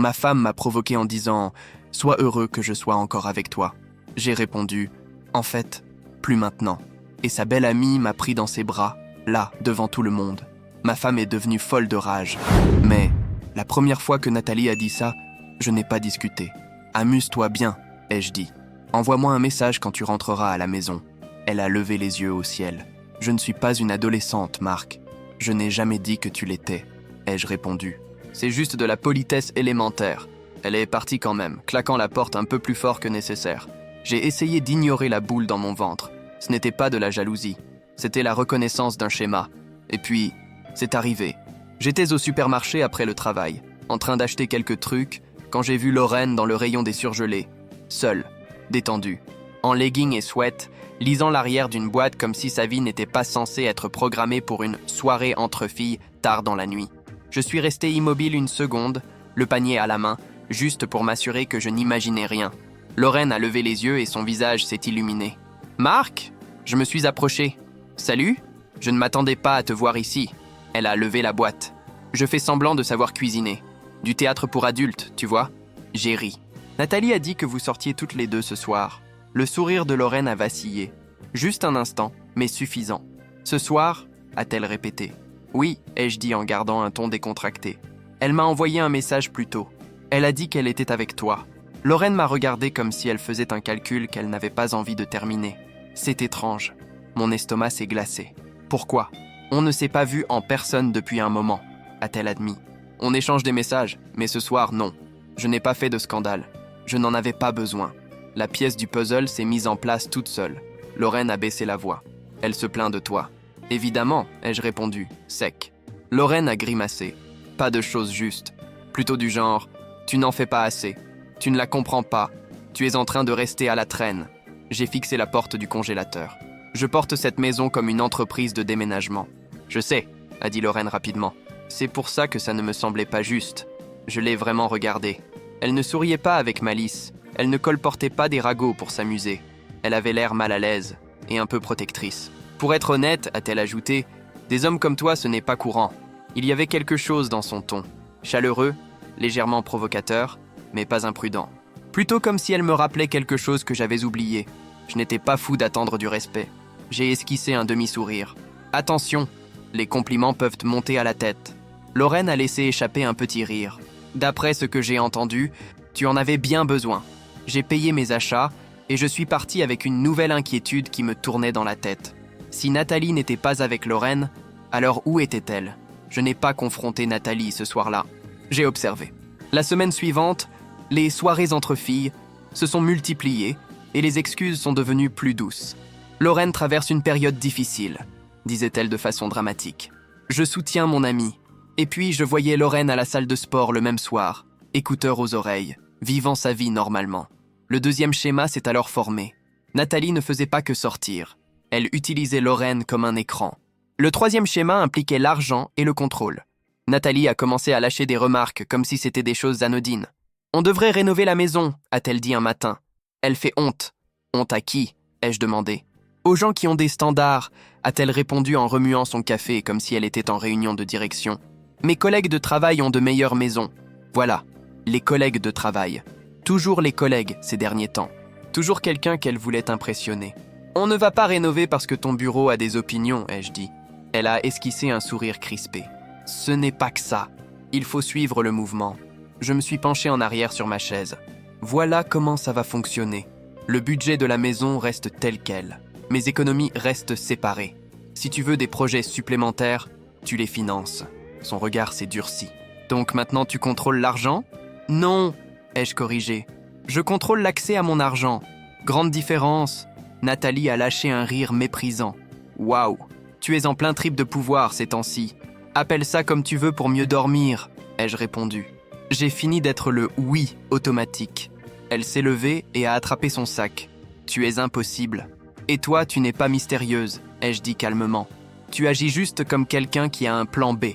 Ma femme m'a provoqué en disant « Sois heureux que je sois encore avec toi ». J'ai répondu « En fait, plus maintenant ». Et sa belle amie m'a pris dans ses bras, là, devant tout le monde. Ma femme est devenue folle de rage. Mais la première fois que Nathalie a dit ça, je n'ai pas discuté. « Amuse-toi bien », ai-je dit. « Envoie-moi un message quand tu rentreras à la maison ». Elle a levé les yeux au ciel. « Je ne suis pas une adolescente, Marc. Je n'ai jamais dit que tu l'étais », ai-je répondu. « C'est juste de la politesse élémentaire. » Elle est partie quand même, claquant la porte un peu plus fort que nécessaire. J'ai essayé d'ignorer la boule dans mon ventre. Ce n'était pas de la jalousie. C'était la reconnaissance d'un schéma. Et puis, c'est arrivé. J'étais au supermarché après le travail, en train d'acheter quelques trucs, quand j'ai vu Lorraine dans le rayon des surgelés, seule, détendue, en leggings et sweat, lisant l'arrière d'une boîte comme si sa vie n'était pas censée être programmée pour une soirée entre filles tard dans la nuit. Je suis resté immobile une seconde, le panier à la main, juste pour m'assurer que je n'imaginais rien. Lorraine a levé les yeux et son visage s'est illuminé. « Marc ?» Je me suis approché. « Salut ? Je ne m'attendais pas à te voir ici. » Elle a levé la boîte. Je fais semblant de savoir cuisiner. Du théâtre pour adultes, tu vois ? J'ai ri. Nathalie a dit que vous sortiez toutes les deux ce soir. Le sourire de Lorraine a vacillé. Juste un instant, mais suffisant. Ce soir, a-t-elle répété. Oui, ai-je dit en gardant un ton décontracté. Elle m'a envoyé un message plus tôt. Elle a dit qu'elle était avec toi. Lorraine m'a regardé comme si elle faisait un calcul qu'elle n'avait pas envie de terminer. C'est étrange. Mon estomac s'est glacé. Pourquoi ? On ne s'est pas vu en personne depuis un moment, a-t-elle admis. On échange des messages, mais ce soir, non. Je n'ai pas fait de scandale. Je n'en avais pas besoin. La pièce du puzzle s'est mise en place toute seule. Lorraine a baissé la voix. Elle se plaint de toi. Évidemment, ai-je répondu, sec. Lorraine a grimacé. Pas de choses justes. Plutôt du genre, tu n'en fais pas assez. Tu ne la comprends pas. Tu es en train de rester à la traîne. J'ai fixé la porte du congélateur. Je porte cette maison comme une entreprise de déménagement. Je sais, a dit Lorraine rapidement. C'est pour ça que ça ne me semblait pas juste. Je l'ai vraiment regardée. Elle ne souriait pas avec malice. Elle ne colportait pas des ragots pour s'amuser. Elle avait l'air mal à l'aise et un peu protectrice. Pour être honnête, a-t-elle ajouté, des hommes comme toi, ce n'est pas courant. Il y avait quelque chose dans son ton. Chaleureux, légèrement provocateur, mais pas imprudent. Plutôt comme si elle me rappelait quelque chose que j'avais oublié. Je n'étais pas fou d'attendre du respect. J'ai esquissé un demi-sourire. Attention, les compliments peuvent monter à la tête. Lorraine a laissé échapper un petit rire. D'après ce que j'ai entendu, tu en avais bien besoin. J'ai payé mes achats et je suis parti avec une nouvelle inquiétude qui me tournait dans la tête. Si Nathalie n'était pas avec Lorraine, alors où était-elle ? Je n'ai pas confronté Nathalie ce soir-là. J'ai observé. La semaine suivante, les soirées entre filles se sont multipliées et les excuses sont devenues plus douces. Lorraine traverse une période difficile, disait-elle de façon dramatique. Je soutiens mon amie. Et puis je voyais Lorraine à la salle de sport le même soir, écouteurs aux oreilles, vivant sa vie normalement. Le deuxième schéma s'est alors formé. Nathalie ne faisait pas que sortir. Elle utilisait Lorraine comme un écran. Le troisième schéma impliquait l'argent et le contrôle. Nathalie a commencé à lâcher des remarques comme si c'était des choses anodines. « On devrait rénover la maison », a-t-elle dit un matin. Elle fait honte. « Honte à qui ?» ai-je demandé. « Aux gens qui ont des standards », a-t-elle répondu en remuant son café comme si elle était en réunion de direction. « Mes collègues de travail ont de meilleures maisons. » Voilà, les collègues de travail. Toujours les collègues ces derniers temps. Toujours quelqu'un qu'elle voulait impressionner. « On ne va pas rénover parce que ton bureau a des opinions », ai-je dit. Elle a esquissé un sourire crispé. « Ce n'est pas que ça. Il faut suivre le mouvement. » Je me suis penché en arrière sur ma chaise. Voilà comment ça va fonctionner. Le budget de la maison reste tel quel. Mes économies restent séparées. Si tu veux des projets supplémentaires, tu les finances. Son regard s'est durci. Donc maintenant tu contrôles l'argent ? Non, ai-je corrigé. Je contrôle l'accès à mon argent. Grande différence. Nathalie a lâché un rire méprisant. Waouh, tu es en plein trip de pouvoir ces temps-ci. Appelle ça comme tu veux pour mieux dormir, ai-je répondu. J'ai fini d'être le oui automatique. Elle s'est levée et a attrapé son sac. Tu es impossible. Et toi, tu n'es pas mystérieuse, ai-je dit calmement. Tu agis juste comme quelqu'un qui a un plan B.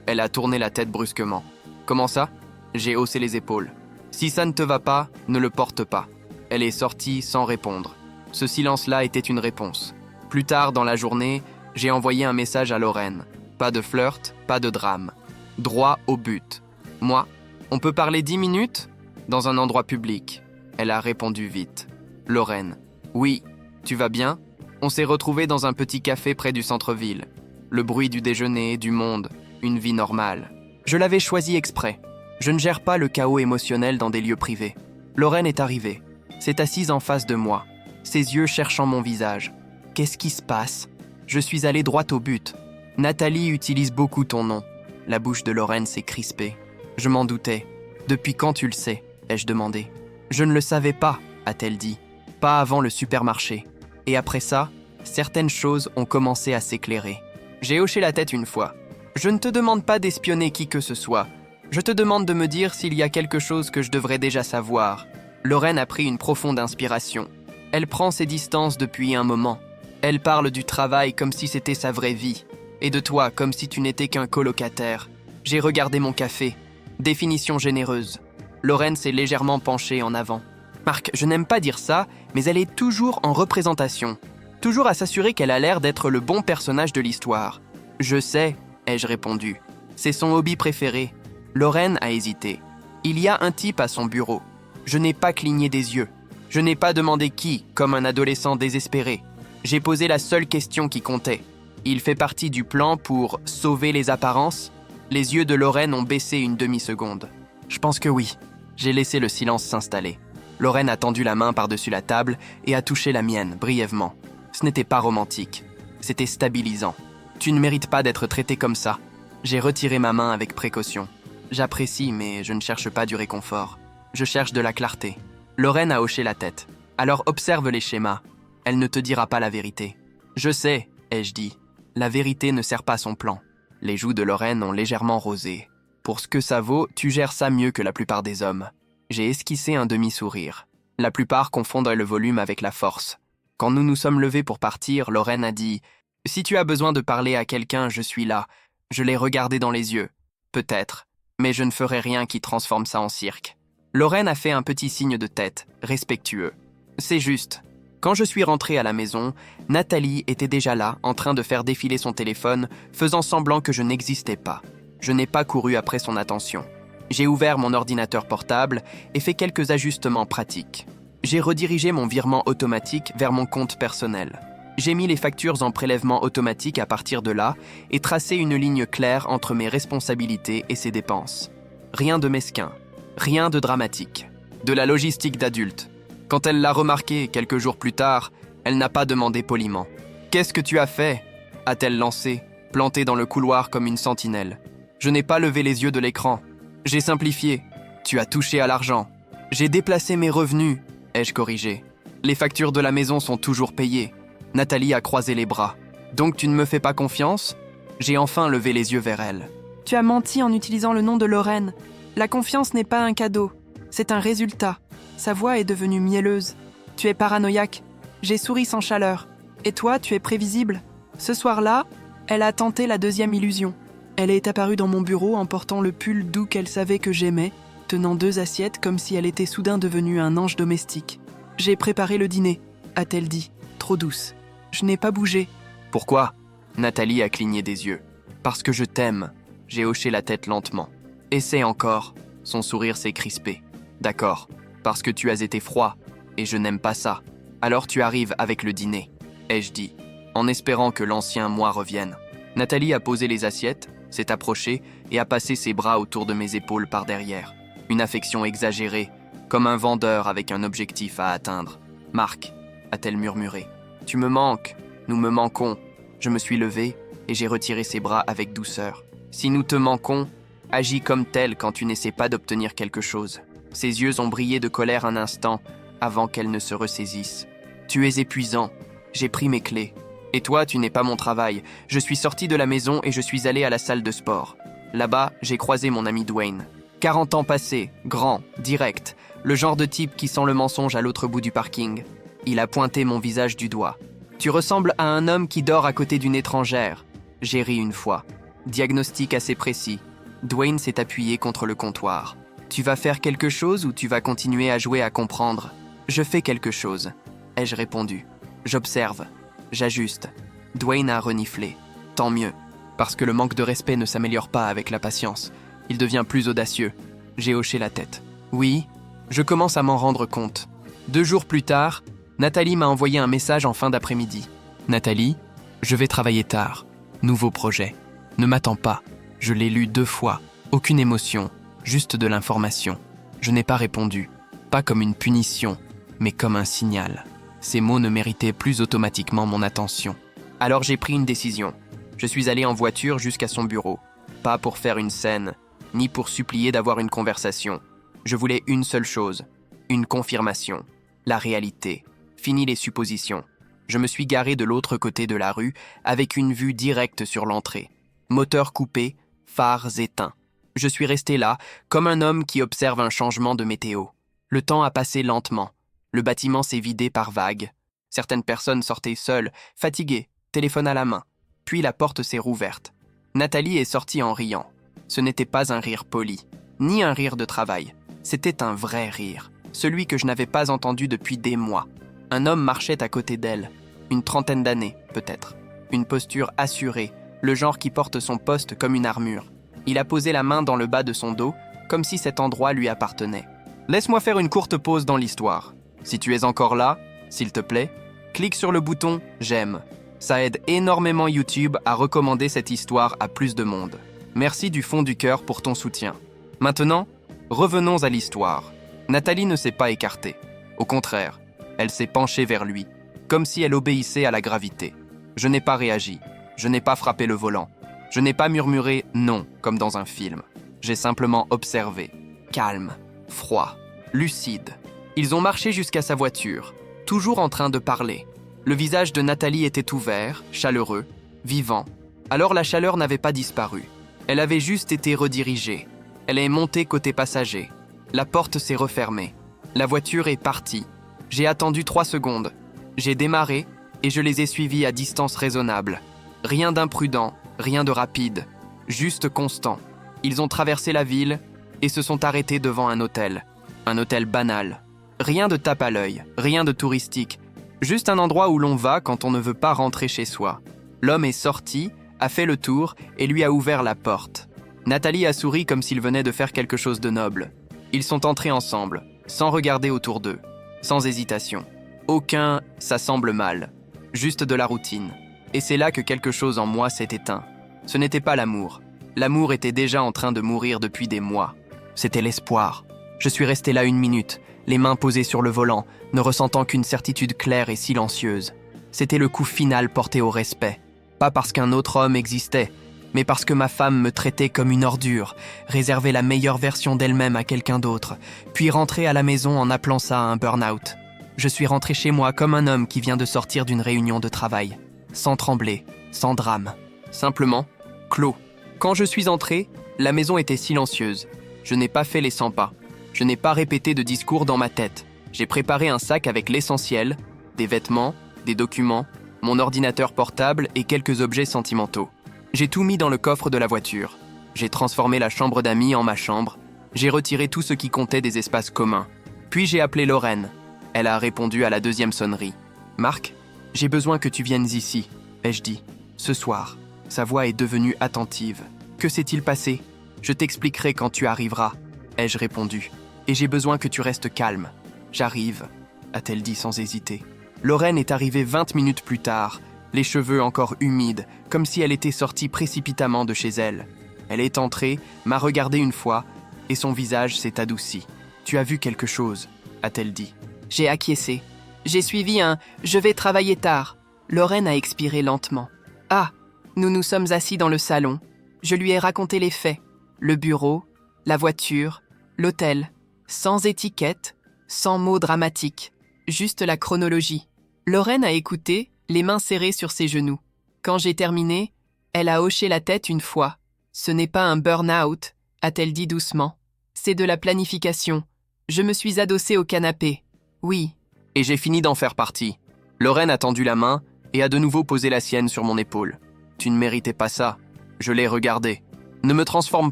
Elle a tourné la tête brusquement. Comment ça ? J'ai haussé les épaules. Si ça ne te va pas, ne le porte pas. Elle est sortie sans répondre. Ce silence-là était une réponse. Plus tard dans la journée, j'ai envoyé un message à Lorraine. Pas de flirt, pas de drame. Droit au but. Moi, On peut parler 10 minutes ? Dans un endroit public. Elle a répondu vite. Lorraine. Oui, tu vas bien ? On s'est retrouvés dans un petit café près du centre-ville. Le bruit du déjeuner, du monde, une vie normale. Je l'avais choisi exprès. Je ne gère pas le chaos émotionnel dans des lieux privés. Lorraine est arrivée. S'est assise en face de moi, ses yeux cherchant mon visage. Qu'est-ce qui se passe ? Je suis allé droit au but. Nathalie utilise beaucoup ton nom. La bouche de Lorraine s'est crispée. Je m'en doutais. Depuis quand tu le sais ? Ai-je demandé. Je ne le savais pas, a-t-elle dit. Pas avant le supermarché. Et après ça, certaines choses ont commencé à s'éclairer. J'ai hoché la tête une fois. Je ne te demande pas d'espionner qui que ce soit. Je te demande de me dire s'il y a quelque chose que je devrais déjà savoir. Lorraine a pris une profonde inspiration. Elle prend ses distances depuis un moment. Elle parle du travail comme si c'était sa vraie vie. Et de toi comme si tu n'étais qu'un colocataire. J'ai regardé mon café. Définition généreuse. Lorraine s'est légèrement penchée en avant. Marc, je n'aime pas dire ça, mais elle est toujours en représentation. Toujours à s'assurer qu'elle a l'air d'être le bon personnage de l'histoire. Je sais, ai-je répondu. C'est son hobby préféré. Lorraine a hésité. Il y a un type à son bureau. Je n'ai pas cligné des yeux. Je n'ai pas demandé qui, comme un adolescent désespéré. J'ai posé la seule question qui comptait. Il fait partie du plan pour sauver les apparences ? Les yeux de Lorraine ont baissé une demi-seconde. Je pense que oui. J'ai laissé le silence s'installer. Lorraine a tendu la main par-dessus la table et a touché la mienne, brièvement. Ce n'était pas romantique. C'était stabilisant. Tu ne mérites pas d'être traité comme ça. J'ai retiré ma main avec précaution. J'apprécie, mais je ne cherche pas du réconfort. Je cherche de la clarté. Lorraine a hoché la tête. Alors observe les schémas. Elle ne te dira pas la vérité. Je sais, ai-je dit. La vérité ne sert pas son plan. Les joues de Lorraine ont légèrement rosé. Pour ce que ça vaut, tu gères ça mieux que la plupart des hommes. J'ai esquissé un demi-sourire. La plupart confondent le volume avec la force. Quand nous nous sommes levés pour partir, Lorraine a dit « Si tu as besoin de parler à quelqu'un, je suis là. » Je l'ai regardé dans les yeux. Peut-être, mais je ne ferai rien qui transforme ça en cirque. Lorraine a fait un petit signe de tête, respectueux. C'est juste. Quand je suis rentré à la maison, Nathalie était déjà là, en train de faire défiler son téléphone, faisant semblant que je n'existais pas. Je n'ai pas couru après son attention. J'ai ouvert mon ordinateur portable et fait quelques ajustements pratiques. J'ai redirigé mon virement automatique vers mon compte personnel. J'ai mis les factures en prélèvement automatique à partir de là et tracé une ligne claire entre mes responsabilités et ses dépenses. Rien de mesquin, rien de dramatique. De la logistique d'adulte. Quand elle l'a remarqué quelques jours plus tard, elle n'a pas demandé poliment. « Qu'est-ce que tu as fait ?» a-t-elle lancé, plantée dans le couloir comme une sentinelle. Je n'ai pas levé les yeux de l'écran. J'ai simplifié. Tu as touché à l'argent. J'ai déplacé mes revenus, ai-je corrigé. Les factures de la maison sont toujours payées. Nathalie a croisé les bras. Donc tu ne me fais pas confiance ? J'ai enfin levé les yeux vers elle. Tu as menti en utilisant le nom de Lorraine. La confiance n'est pas un cadeau. C'est un résultat. Sa voix est devenue mielleuse. Tu es paranoïaque. J'ai souri sans chaleur. Et toi, tu es prévisible. Ce soir-là, elle a tenté la deuxième illusion. Elle est apparue dans mon bureau en portant le pull doux qu'elle savait que j'aimais, tenant 2 assiettes comme si elle était soudain devenue un ange domestique. « J'ai préparé le dîner », a-t-elle dit, trop douce. Je n'ai pas bougé. « Pourquoi ?» Nathalie a cligné des yeux. « Parce que je t'aime. » J'ai hoché la tête lentement. « Essaie encore. » Son sourire s'est crispé. « D'accord. Parce que tu as été froid. Et je n'aime pas ça. Alors tu arrives avec le dîner. » ai-je dit, en espérant que l'ancien moi revienne. Nathalie a posé les assiettes, s'est approchée et a passé ses bras autour de mes épaules par derrière. Une affection exagérée, comme un vendeur avec un objectif à atteindre. « Marc », a-t-elle murmuré, « tu me manques, nous me manquons. » Je me suis levé et j'ai retiré ses bras avec douceur. « Si nous te manquons, agis comme tel quand tu n'essaies pas d'obtenir quelque chose. » Ses yeux ont brillé de colère un instant avant qu'elle ne se ressaisisse. « Tu es épuisant. J'ai pris mes clés. Et toi, tu n'es pas mon travail. Je suis sorti de la maison et je suis allé à la salle de sport. Là-bas, j'ai croisé mon ami Dwayne. 40 ans passés, grand, direct, le genre de type qui sent le mensonge à l'autre bout du parking. Il a pointé mon visage du doigt. « Tu ressembles à un homme qui dort à côté d'une étrangère. » J'ai ri une fois. Diagnostic assez précis. Dwayne s'est appuyé contre le comptoir. « Tu vas faire quelque chose ou tu vas continuer à jouer à comprendre ?»« Je fais quelque chose, » ai-je répondu. « J'observe. J'ajuste. » Dwayne a reniflé. « Tant mieux, parce que le manque de respect ne s'améliore pas avec la patience. Il devient plus audacieux. J'ai hoché la tête. Oui, je commence à m'en rendre compte. 2 jours plus tard, Nathalie m'a envoyé un message en fin d'après-midi. Nathalie, je vais travailler tard. Nouveau projet. Ne m'attends pas. Je l'ai lu 2 fois. Aucune émotion, juste de l'information. Je n'ai pas répondu. Pas comme une punition, mais comme un signal. Ces mots ne méritaient plus automatiquement mon attention. Alors j'ai pris une décision. Je suis allé en voiture jusqu'à son bureau. Pas pour faire une scène, ni pour supplier d'avoir une conversation. Je voulais une seule chose, une confirmation. La réalité. Fini les suppositions. Je me suis garé de l'autre côté de la rue avec une vue directe sur l'entrée. Moteur coupé, phares éteints. Je suis resté là, comme un homme qui observe un changement de météo. Le temps a passé lentement. Le bâtiment s'est vidé par vagues. Certaines personnes sortaient seules, fatiguées, téléphone à la main. Puis la porte s'est rouverte. Nathalie est sortie en riant. Ce n'était pas un rire poli, ni un rire de travail. C'était un vrai rire, celui que je n'avais pas entendu depuis des mois. Un homme marchait à côté d'elle, une trentaine d'années, peut-être. Une posture assurée, le genre qui porte son poste comme une armure. Il a posé la main dans le bas de son dos, comme si cet endroit lui appartenait. Laisse-moi faire une courte pause dans l'histoire. Si tu es encore là, s'il te plaît, clique sur le bouton « J'aime ». Ça aide énormément YouTube à recommander cette histoire à plus de monde. Merci du fond du cœur pour ton soutien. Maintenant, revenons à l'histoire. Nathalie ne s'est pas écartée. Au contraire, elle s'est penchée vers lui, comme si elle obéissait à la gravité. Je n'ai pas réagi. Je n'ai pas frappé le volant. Je n'ai pas murmuré « non » comme dans un film. J'ai simplement observé. Calme, froid, lucide. Ils ont marché jusqu'à sa voiture, toujours en train de parler. Le visage de Nathalie était ouvert, chaleureux, vivant. Alors la chaleur n'avait pas disparu. Elle avait juste été redirigée. Elle est montée côté passager. La porte s'est refermée. La voiture est partie. J'ai attendu 3 secondes. J'ai démarré et je les ai suivis à distance raisonnable. Rien d'imprudent, rien de rapide, juste constant. Ils ont traversé la ville et se sont arrêtés devant un hôtel. Un hôtel banal. Rien de tape à l'œil, rien de touristique. Juste un endroit où l'on va quand on ne veut pas rentrer chez soi. L'homme est sorti, a fait le tour et lui a ouvert la porte. Nathalie a souri comme s'il venait de faire quelque chose de noble. Ils sont entrés ensemble, sans regarder autour d'eux, sans hésitation. Aucun « ça semble mal », juste de la routine. Et c'est là que quelque chose en moi s'est éteint. Ce n'était pas l'amour. L'amour était déjà en train de mourir depuis des mois. C'était l'espoir. Je suis resté là 1 minute, les mains posées sur le volant, ne ressentant qu'une certitude claire et silencieuse. C'était le coup final porté au respect. Pas parce qu'un autre homme existait, mais parce que ma femme me traitait comme une ordure, réservait la meilleure version d'elle-même à quelqu'un d'autre, puis rentrait à la maison en appelant ça un burn-out. Je suis rentré chez moi comme un homme qui vient de sortir d'une réunion de travail, sans trembler, sans drame. Simplement, clos. Quand je suis entré, la maison était silencieuse. Je n'ai pas fait les 100 pas. Je n'ai pas répété de discours dans ma tête. J'ai préparé un sac avec l'essentiel, des vêtements, des documents, mon ordinateur portable et quelques objets sentimentaux. J'ai tout mis dans le coffre de la voiture. J'ai transformé la chambre d'amis en ma chambre. J'ai retiré tout ce qui comptait des espaces communs. Puis j'ai appelé Lorraine. Elle a répondu à la 2e sonnerie. « Marc, j'ai besoin que tu viennes ici, » ai-je dit. « Ce soir. » Sa voix est devenue attentive. « Que s'est-il passé ? Je t'expliquerai quand tu arriveras, » ai-je répondu. « Et j'ai besoin que tu restes calme. »« J'arrive, » a-t-elle dit sans hésiter. Lorraine est arrivée 20 minutes plus tard, les cheveux encore humides, comme si elle était sortie précipitamment de chez elle. Elle est entrée, m'a regardé une fois, et son visage s'est adouci. « Tu as vu quelque chose ?» a-t-elle dit. J'ai acquiescé. J'ai suivi un « je vais travailler tard ». Lorraine a expiré lentement. Ah, nous nous sommes assis dans le salon. Je lui ai raconté les faits. Le bureau, la voiture, l'hôtel. Sans étiquette, sans mots dramatiques. Juste la chronologie. Lorraine a écouté, les mains serrées sur ses genoux. Quand j'ai terminé, elle a hoché la tête une fois. « Ce n'est pas un burn-out », a-t-elle dit doucement. « C'est de la planification. » Je me suis adossée au canapé. Oui. Et j'ai fini d'en faire partie. Lorraine a tendu la main et a de nouveau posé la sienne sur mon épaule. « Tu ne méritais pas ça. » Je l'ai regardée. « Ne me transforme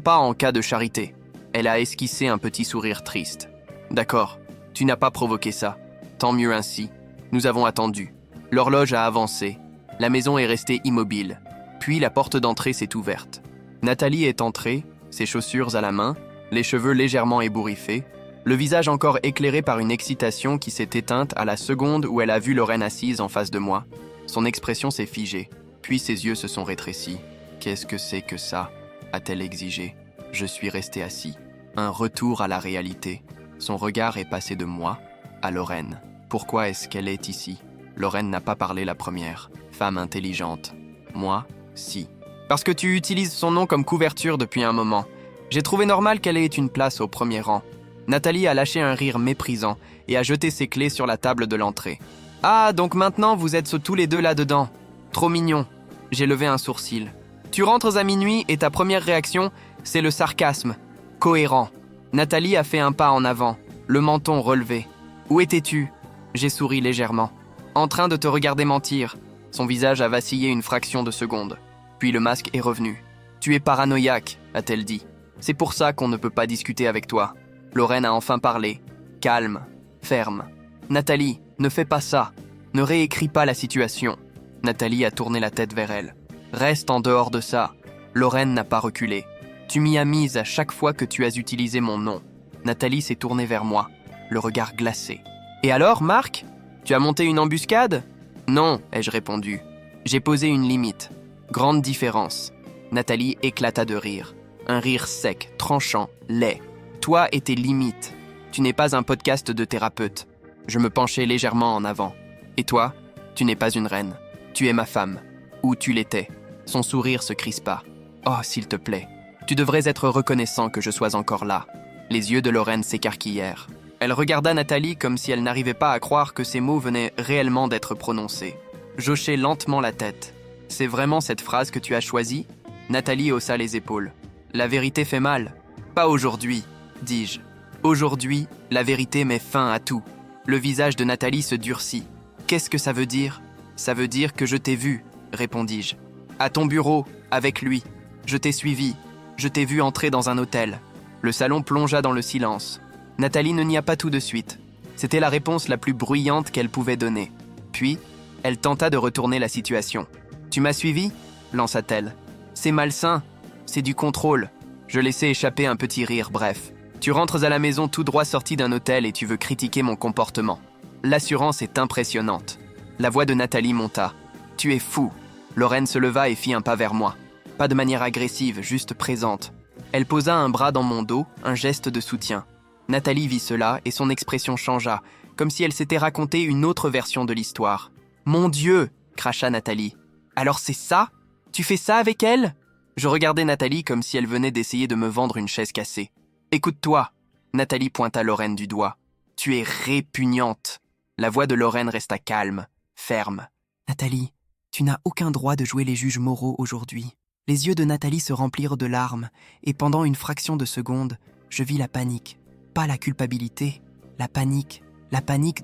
pas en cas de charité. » Elle a esquissé un petit sourire triste. « D'accord, tu n'as pas provoqué ça. Tant mieux ainsi. Nous avons attendu. » L'horloge a avancé. La maison est restée immobile. Puis la porte d'entrée s'est ouverte. Nathalie est entrée, ses chaussures à la main, les cheveux légèrement ébouriffés, le visage encore éclairé par une excitation qui s'est éteinte à la seconde où elle a vu Lorraine assise en face de moi. Son expression s'est figée, puis ses yeux se sont rétrécis. « Qu'est-ce que c'est que ça ?» a-t-elle exigé. Je suis resté assis. Un retour à la réalité. Son regard est passé de moi à Lorraine. Pourquoi est-ce qu'elle est ici? Lorraine n'a pas parlé la première. Femme intelligente. Moi, si. Parce que tu utilises son nom comme couverture depuis un moment. J'ai trouvé normal qu'elle ait une place au premier rang. Nathalie a lâché un rire méprisant et a jeté ses clés sur la table de l'entrée. « Ah, donc maintenant vous êtes tous les deux là-dedans. Trop mignon. » J'ai levé un sourcil. Tu rentres à minuit et ta première réaction, c'est le sarcasme. Cohérent. Nathalie a fait un pas en avant, le menton relevé. Où étais-tu? J'ai souri légèrement. En train de te regarder mentir. Son visage a vacillé une fraction de seconde. Puis le masque est revenu. Tu es paranoïaque, a-t-elle dit. C'est pour ça qu'on ne peut pas discuter avec toi. Lorraine a enfin parlé. Calme, ferme. Nathalie, ne fais pas ça. Ne réécris pas la situation. Nathalie a tourné la tête vers elle. Reste en dehors de ça. Lorraine n'a pas reculé. Tu m'y as mise à chaque fois que tu as utilisé mon nom. Nathalie s'est tournée vers moi, le regard glacé. Et alors, Marc? Tu as monté une embuscade? Non, ai-je répondu. J'ai posé une limite. Grande différence. Nathalie éclata de rire. Un rire sec, tranchant, laid. Toi et tes limites. Tu n'es pas un podcast de thérapeute. Je me penchai légèrement en avant. Et toi? Tu n'es pas une reine. Tu es ma femme. Ou tu l'étais. Son sourire se crispa. Oh, s'il te plaît. Tu devrais être reconnaissant que je sois encore là. Les yeux de Lorraine s'écarquillèrent. Elle regarda Nathalie comme si elle n'arrivait pas à croire que ces mots venaient réellement d'être prononcés. J'hochai lentement la tête. C'est vraiment cette phrase que tu as choisie? Nathalie haussa les épaules. La vérité fait mal. Pas aujourd'hui, dis-je. Aujourd'hui, la vérité met fin à tout. Le visage de Nathalie se durcit. Qu'est-ce que ça veut dire? Ça veut dire que je t'ai vu, répondis-je. À ton bureau, avec lui. Je t'ai suivi. Je t'ai vu entrer dans un hôtel. Le salon plongea dans le silence. Nathalie ne nia pas tout de suite. C'était la réponse la plus bruyante qu'elle pouvait donner. Puis, elle tenta de retourner la situation. « Tu m'as suivi ?» lança-t-elle. « C'est malsain. C'est du contrôle. » Je laissai échapper un petit rire, bref. « Tu rentres à la maison tout droit sorti d'un hôtel et tu veux critiquer mon comportement. L'assurance est impressionnante. » La voix de Nathalie monta. « Tu es fou. » Lorraine se leva et fit un pas vers moi. Pas de manière agressive, juste présente. Elle posa un bras dans mon dos, un geste de soutien. Nathalie vit cela et son expression changea, comme si elle s'était raconté une autre version de l'histoire. « Mon Dieu !» cracha Nathalie. « Alors c'est ça? Tu fais ça avec elle ?» Je regardais Nathalie comme si elle venait d'essayer de me vendre une chaise cassée. « Écoute-toi !» Nathalie pointa Lorraine du doigt. « Tu es répugnante !» La voix de Lorraine resta calme, ferme. « Nathalie, tu n'as aucun droit de jouer les juges moraux aujourd'hui. » Les yeux de Nathalie se remplirent de larmes, et pendant une fraction de seconde, je vis la panique. Pas la culpabilité, la panique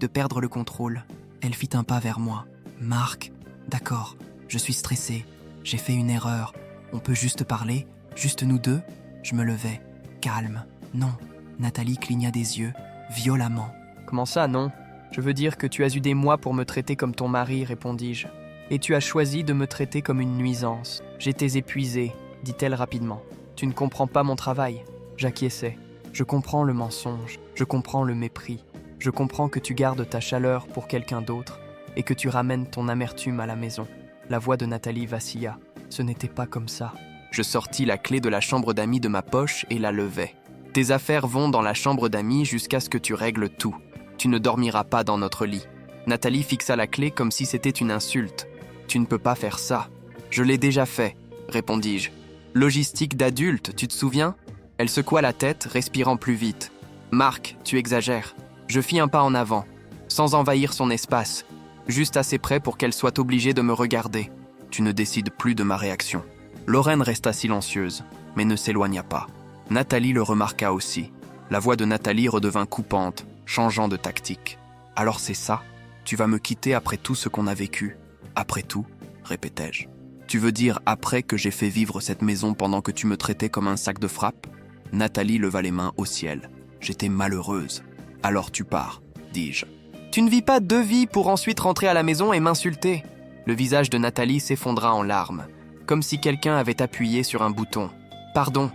de perdre le contrôle. Elle fit un pas vers moi. « Marc, d'accord, je suis stressée, j'ai fait une erreur. On peut juste parler, juste nous deux ?» Je me levai. « Calme, non. » Nathalie cligna des yeux, violemment. « Comment ça, non? Je veux dire que tu as eu des mois pour me traiter comme ton mari, répondis-je. Et tu as choisi de me traiter comme une nuisance. J'étais épuisée, dit-elle rapidement. Tu ne comprends pas mon travail. J'acquiesçai. Je comprends le mensonge, je comprends le mépris. Je comprends que tu gardes ta chaleur pour quelqu'un d'autre et que tu ramènes ton amertume à la maison. La voix de Nathalie vacilla. Ce n'était pas comme ça. Je sortis la clé de la chambre d'amis de ma poche et la levai. Tes affaires vont dans la chambre d'amis jusqu'à ce que tu règles tout. Tu ne dormiras pas dans notre lit. Nathalie fixa la clé comme si c'était une insulte. Tu ne peux pas faire ça. Je l'ai déjà fait, répondis-je. Logistique d'adulte, tu te souviens? Elle secoua la tête, respirant plus vite. Marc, tu exagères. Je fis un pas en avant, sans envahir son espace, juste assez près pour qu'elle soit obligée de me regarder. Tu ne décides plus de ma réaction. Lorraine resta silencieuse, mais ne s'éloigna pas. Nathalie le remarqua aussi. La voix de Nathalie redevint coupante, changeant de tactique. Alors c'est ça? Tu vas me quitter après tout ce qu'on a vécu? Après tout, répétai-je. Tu veux dire après que j'ai fait vivre cette maison pendant que tu me traitais comme un sac de frappe? Nathalie leva les mains au ciel. J'étais malheureuse. Alors tu pars, dis-je. Tu ne vis pas 2 vies pour ensuite rentrer à la maison et m'insulter. Le visage de Nathalie s'effondra en larmes, comme si quelqu'un avait appuyé sur un bouton. Pardon,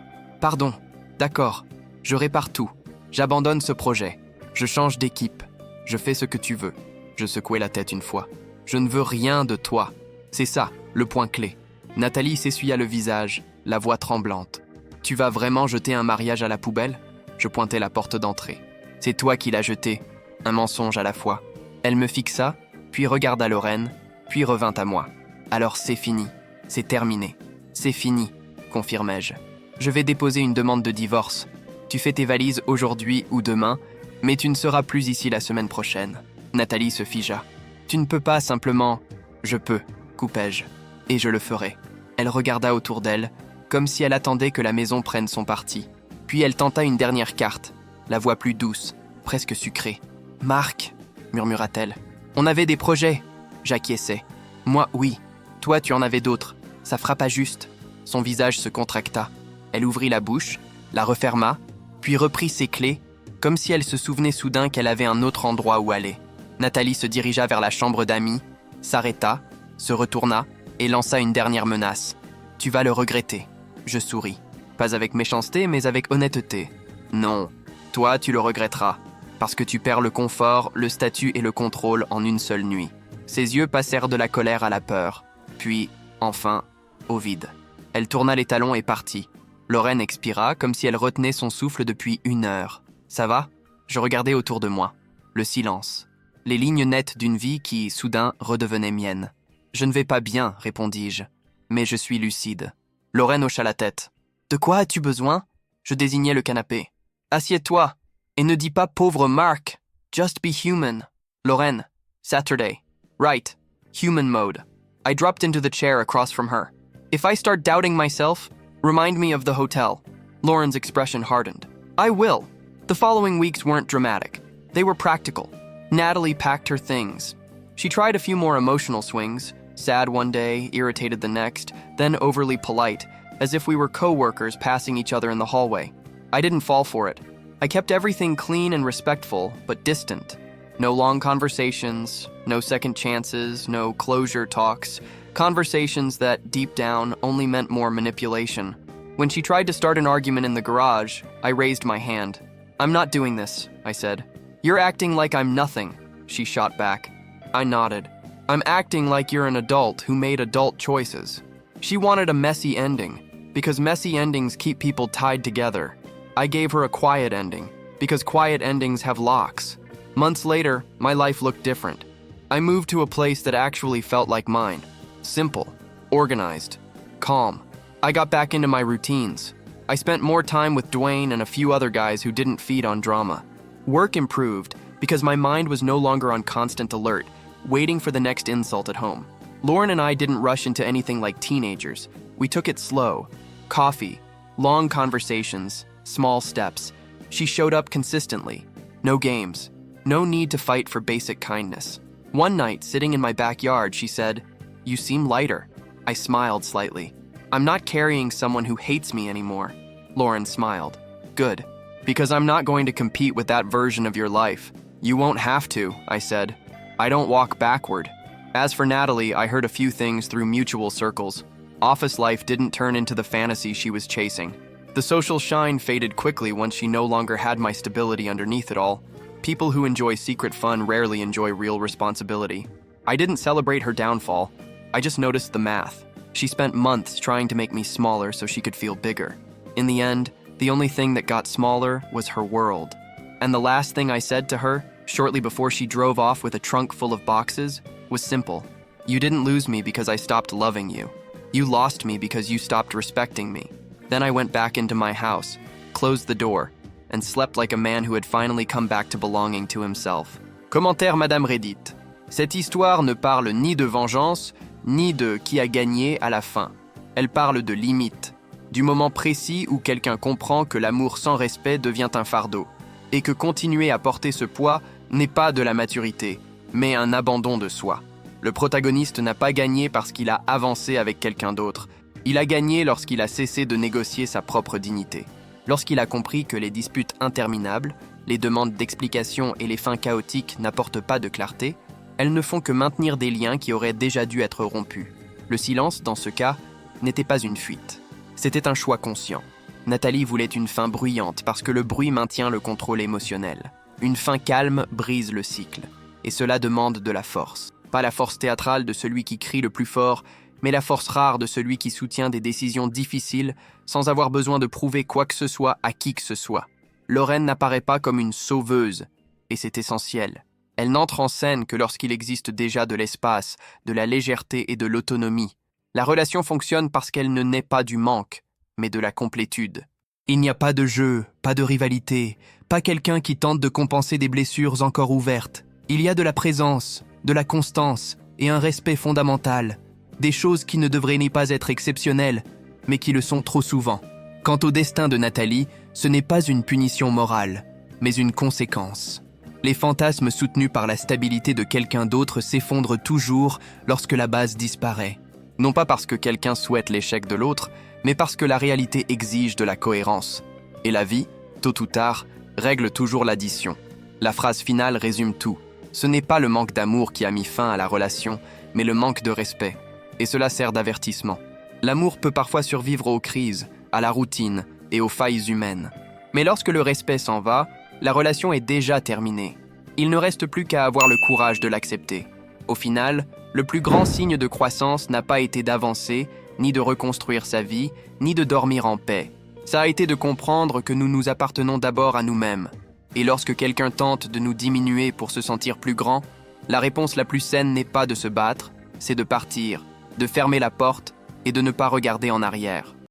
d'accord. Je répare tout. J'abandonne ce projet. Je change d'équipe. Je fais ce que tu veux. Je secouai la tête une fois. Je ne veux rien de toi. C'est ça, le point clé. Nathalie s'essuya le visage, la voix tremblante. Tu vas vraiment jeter un mariage à la poubelle ? Je pointai la porte d'entrée. C'est toi qui l'as jeté. Un mensonge à la fois. Elle me fixa, puis regarda Lorraine, puis revint à moi. Alors c'est fini. C'est terminé. C'est fini, confirmai-je. Je vais déposer une demande de divorce. Tu fais tes valises aujourd'hui ou demain, mais tu ne seras plus ici la semaine prochaine. Nathalie se figea. Tu ne peux pas simplement... Je peux, coupai-je. Et je le ferai. Elle regarda autour d'elle, comme si elle attendait que la maison prenne son parti. Puis elle tenta une dernière carte, la voix plus douce, presque sucrée. « Marc, murmura-t-elle. On avait des projets. J'acquiesçai. Moi, oui. Toi, tu en avais d'autres. Ça frappa juste. Son visage se contracta. Elle ouvrit la bouche, la referma, puis reprit ses clés, comme si elle se souvenait soudain qu'elle avait un autre endroit où aller. Nathalie se dirigea vers la chambre d'amis, s'arrêta, se retourna et lança une dernière menace. « Tu vas le regretter. » Je souris. Pas avec méchanceté, mais avec honnêteté. « Non. Toi, tu le regretteras. Parce que tu perds le confort, le statut et le contrôle en une seule nuit. » Ses yeux passèrent de la colère à la peur. Puis, enfin, au vide. Elle tourna les talons et partit. Lorraine expira, comme si elle retenait son souffle depuis 1 heure. « Ça va ?» Je regardais autour de moi. Le silence. Les lignes nettes d'une vie qui, soudain, redevenait mienne. « Je ne vais pas bien, répondis-je. Mais je suis lucide. » Lorraine hocha la tête. « De quoi as-tu besoin ?» Je désignai le canapé. « Assieds-toi. Et ne dis pas pauvre Mark. Just be human. » Lorraine. Saturday. Right. Human mode. I dropped into the chair across from her. If I start doubting myself, remind me of the hotel. Lauren's expression hardened. I will. The following weeks weren't dramatic. They were practical. Natalie packed her things. She tried a few more emotional swings, sad one day, irritated the next, then overly polite, as if we were co-workers passing each other in the hallway. I didn't fall for it. I kept everything clean and respectful, but distant. No long conversations, no second chances, no closure talks. Conversations that, deep down, only meant more manipulation. When she tried to start an argument in the garage, I raised my hand. I'm not doing this, I said. You're acting like I'm nothing, she shot back. I nodded. I'm acting like you're an adult who made adult choices. She wanted a messy ending, because messy endings keep people tied together. I gave her a quiet ending, because quiet endings have locks. Months later, my life looked different. I moved to a place that actually felt like mine. Simple, organized, calm. I got back into my routines. I spent more time with Dwayne and a few other guys who didn't feed on drama. Work improved because my mind was no longer on constant alert, waiting for the next insult at home. Lauren and I didn't rush into anything like teenagers. We took it slow. Coffee, long conversations, small steps. She showed up consistently. No games. No need to fight for basic kindness. One night, sitting in my backyard, she said, "You seem lighter." I smiled slightly. I'm not carrying someone who hates me anymore. Lauren smiled. Good. Because I'm not going to compete with that version of your life. You won't have to, I said. I don't walk backward. As for Natalie, I heard a few things through mutual circles. Office life didn't turn into the fantasy she was chasing. The social shine faded quickly once she no longer had my stability underneath it all. People who enjoy secret fun rarely enjoy real responsibility. I didn't celebrate her downfall. I just noticed the math. She spent months trying to make me smaller so she could feel bigger. In the end, the only thing that got smaller was her world. And the last thing I said to her, shortly before she drove off with a trunk full of boxes, was simple. You didn't lose me because I stopped loving you. You lost me because you stopped respecting me. Then I went back into my house, closed the door, and slept like a man who had finally come back to belonging to himself. Commentaire Madame Reddit. Cette histoire ne parle ni de vengeance, ni de qui a gagné à la fin. Elle parle de limite, du moment précis où quelqu'un comprend que l'amour sans respect devient un fardeau, et que continuer à porter ce poids n'est pas de la maturité, mais un abandon de soi. Le protagoniste n'a pas gagné parce qu'il a avancé avec quelqu'un d'autre. Il a gagné lorsqu'il a cessé de négocier sa propre dignité. Lorsqu'il a compris que les disputes interminables, les demandes d'explications et les fins chaotiques n'apportent pas de clarté, elles ne font que maintenir des liens qui auraient déjà dû être rompus. Le silence, dans ce cas, n'était pas une fuite. C'était un choix conscient. Nathalie voulait une fin bruyante parce que le bruit maintient le contrôle émotionnel. Une fin calme brise le cycle. Et cela demande de la force. Pas la force théâtrale de celui qui crie le plus fort, mais la force rare de celui qui soutient des décisions difficiles sans avoir besoin de prouver quoi que ce soit à qui que ce soit. Lorraine n'apparaît pas comme une sauveuse, et c'est essentiel. Elle n'entre en scène que lorsqu'il existe déjà de l'espace, de la légèreté et de l'autonomie. La relation fonctionne parce qu'elle ne naît pas du manque, mais de la complétude. Il n'y a pas de jeu, pas de rivalité, pas quelqu'un qui tente de compenser des blessures encore ouvertes. Il y a de la présence, de la constance et un respect fondamental. Des choses qui ne devraient ni pas être exceptionnelles, mais qui le sont trop souvent. Quant au destin de Nathalie, ce n'est pas une punition morale, mais une conséquence. Les fantasmes soutenus par la stabilité de quelqu'un d'autre s'effondrent toujours lorsque la base disparaît. Non pas parce que quelqu'un souhaite l'échec de l'autre, mais parce que la réalité exige de la cohérence. Et la vie, tôt ou tard, règle toujours l'addition. La phrase finale résume tout. Ce n'est pas le manque d'amour qui a mis fin à la relation, mais le manque de respect. Et cela sert d'avertissement. L'amour peut parfois survivre aux crises, à la routine et aux failles humaines. Mais lorsque le respect s'en va, la relation est déjà terminée. Il ne reste plus qu'à avoir le courage de l'accepter. Au final, le plus grand signe de croissance n'a pas été d'avancer, ni de reconstruire sa vie, ni de dormir en paix. Ça a été de comprendre que nous nous appartenons d'abord à nous-mêmes. Et lorsque quelqu'un tente de nous diminuer pour se sentir plus grand, la réponse la plus saine n'est pas de se battre, c'est de partir, de fermer la porte et de ne pas regarder en arrière.